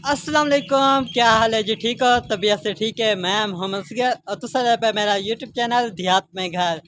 अस्सलाम वालेकुम, क्या हाल है जी? ठीक हो? तबीयत से ठीक है? मैं मोहम्मद असगर और तुसा पे मेरा यूट्यूब चैनल देहात में घर।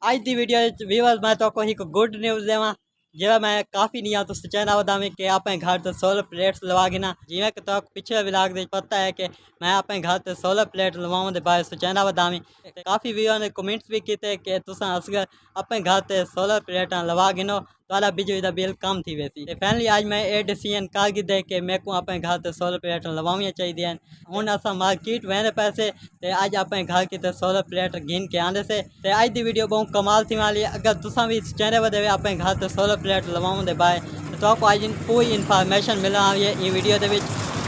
आज दी वीडियो व्यूअर्स मैं तो कोई को गुड न्यूज़ देवा ਜਿਹੜਾ मैं काफ़ी नहीं तो चैना बदा में कि अपने घर तो सोलर प्लेट्स लवा गिना जिमें कि तो पिछले विलाग दे पता है कि मैं अपने घर तो सोलर प्लेट लवाऊँ दे बाद चैना बदा में काफ़ी व्यूअर ने कमेंट्स भी किए कि तुसा असगर अपने घर ते सोलर प्लेटा लवा गिनो तो बिजली का बिल कम थी वैसी फाइनली आज मैं ये डिसीजन कर गिदे कि मेरे को अपने घर ते सोलर प्लेट लवानियाँ चाहिए हूँ अस मार्केट वेंदे पैसे ते अज अपने घर की सोलर प्लेट गिन के आंदे से अज की वीडियो बहुत कमाल थी वाली अगर तुसा भी चैनल वे अपने घर ते सोलर प्लेट लवाऊँ दे बाय तो आज पूरी इन्फॉर्मेशन मिलने वाली है ये वीडियो के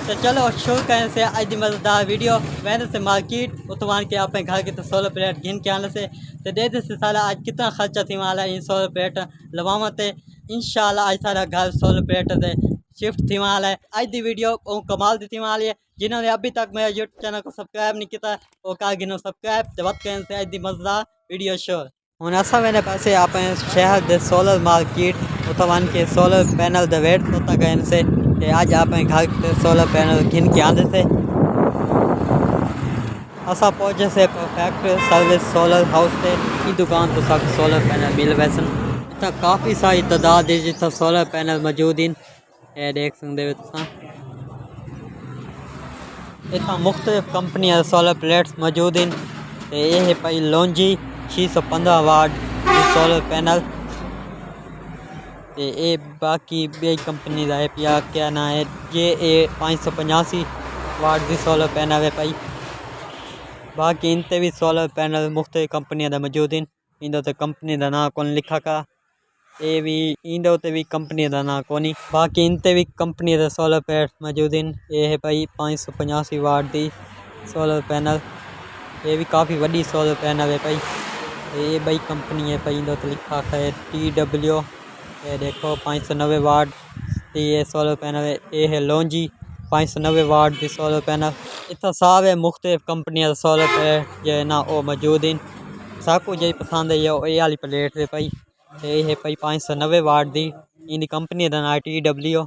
तो चलो शुरू करें से आज की मजेदार वीडियो वैसे से मार्केट उतवान के अपने घर की तो सोलर प्लेट गिन के आने से दे से सारा आज कितना खर्चा थी वाला इन सोलर प्लेट लवावा ते इंशाल्लाह आज सारा घर सोलर प्लेट से शिफ्ट थी वाला है। आज की वीडियो बहुत कमाल दी थी वाली है। जिन्होंने अभी तक मेरे यूट्यूब चैनल को सब्सक्राइब नहीं किया वो कर गिनो सब्सक्राइब जब करें से आज की मजेदार वीडियो शो हूँ असा मैंने पैसे अपने शहर के सोलर मार्केट उतवान के सोलर पैनल दे वेट होता गए से आज अपने घर के सोलर पैनल गिन के आंदे से असा पहुँचे से परफेक्ट सर्विस सोलर हाउस से ई दुकान तो सब सोलर पैनल मिल वैसन इतना काफ़ी सारी तादाद है जितना सोलर पैनल मौजूद हैं ये देख सकते हो इतना मुख्तलिफ कंपनी सोलर प्लेट्स मौजूद हैं ये है भाई लॉन्जी 615 वाट सोलर पैनल ये बाकी बी कंपनी का है पिया क्या ना है ये 585 वाट की सोलर पैनल है भाई बाकी इन भी सोलर पैनल मुख्तलिफ कंपनियों का मौजूद हैं इन कंपनी का नाम कौन लिखा का ये भी इन भी कंपनी का नाम कौन बाकी इन भी कंपनी का सोलर पैनल मौजूद हैं ये है भाई 585 वाट की सोलर पैनल ये भी काफ़ी वही सोलर पैनल है भाई ये भाई कंपनी है भाई इन लिखा है TW ये देखो 590 वाट ये सोलर पैनल है ये है लॉन्जी 590 वाट की सोलर पैनल इतना साफ है मुख्तलिफ कंपनियां सोलर पैनल जो है ना वो मौजूद हैं सबको जी पसंद है ये वाली प्लेट है भाई ये है भाई 590 वाट की इन कंपनी का नाम TW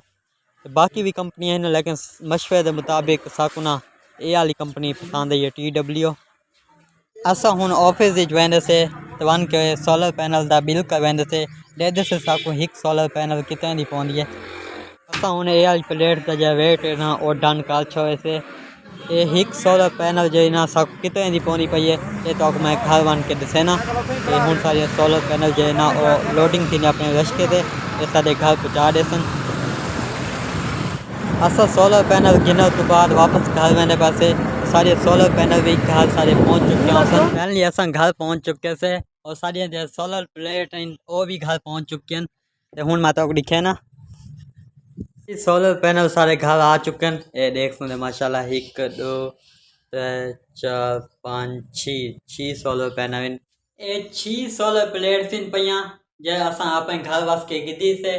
बाकी भी कंपनियां हैं लेकिन मशवरे के मुताबिक साकू ना ये वाली कंपनी पसंद है TW असा हूँ ऑफिस वेंदे से वन के सोलर पैनल का बिल का वेंदे से डेढ़ से साकू एक सोलर पैनल कितने की पौंदी है असा हूँ ये वाली प्लेट का जो वेट है ना वो डन कर छो वैसे ये एक सोलर पैनल जो ना साकू कितने की पौंदी पई है ये तो मैं घर वन के दसे ना ये हूँ सारे सोलर पैनल जो है ना वो लोडिंग थी अपने रश्के से ये सारे घर पहुँचा दे सन असा सोलर पैनल गिनने तो बाद वापस घर वेंदे पासे सारे सोलर पैनल भी घर सारे पहुँच चुके हैं सन फाइनली असा घर पहुँच चुके से और सारी जो सोलर प्लेट हैं वो भी घर पहुँच चुके हैं तो हूँ मैं तो दिखे ना सोलर पैनल सारे घर आ चुके हैं ये देख सकते माशाल्लाह 1 2 3 4 5 6 सोलर पैनल ये 6 सोलर प्लेट पियाँ जो असा अपने घर वास के गिदी से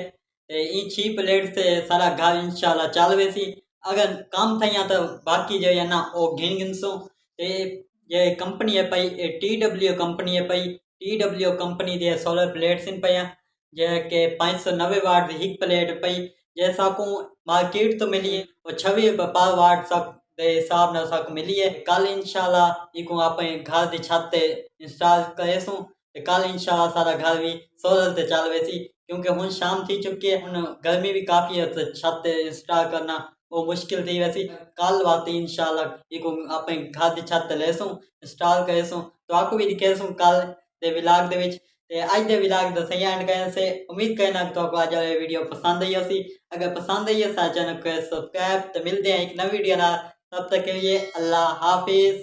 इन 6 प्लेट से सारा घर इंशाल्लाह चल वैसी अगर काम थी तो बाकी जो है ना वो गिन गिनसूँ ये कंपनी है पई TW कंपनी है पई TW कंपनी के सोलर प्लेट्स पियाँ जो कि 590 वाट की एक प्लेट पई जैसा को मार्केट तो मिली है और 26 वाट तक के हिसाब न तक मिली है कल इंशाल्लाह इको अपने घर की छत इंस्टॉल करेसूँ कल इंशाल्लाह सारा घर भी सोलर से चल वैसी क्योंकि हूँ शाम थी चुकी है हूँ गर्मी भी काफ़ी है छत इंस्टॉल करना वो मुश्किल थी वैसी कल वाती इंशाल्लाह इको अपने घर की छत लेसूँ इंस्टॉल करेसूँ तो आपको भी दिखेसूँ कल के विलाग दे विच अज के विलाग का सही एंड करने से उम्मीद करना कि तो आज वीडियो पसंद आई होसी अगर पसंद आई है चैनल को सब्सक्राइब तो मिलते हैं एक नई वीडियो ना तब तक के लिए अल्लाह हाफिज़।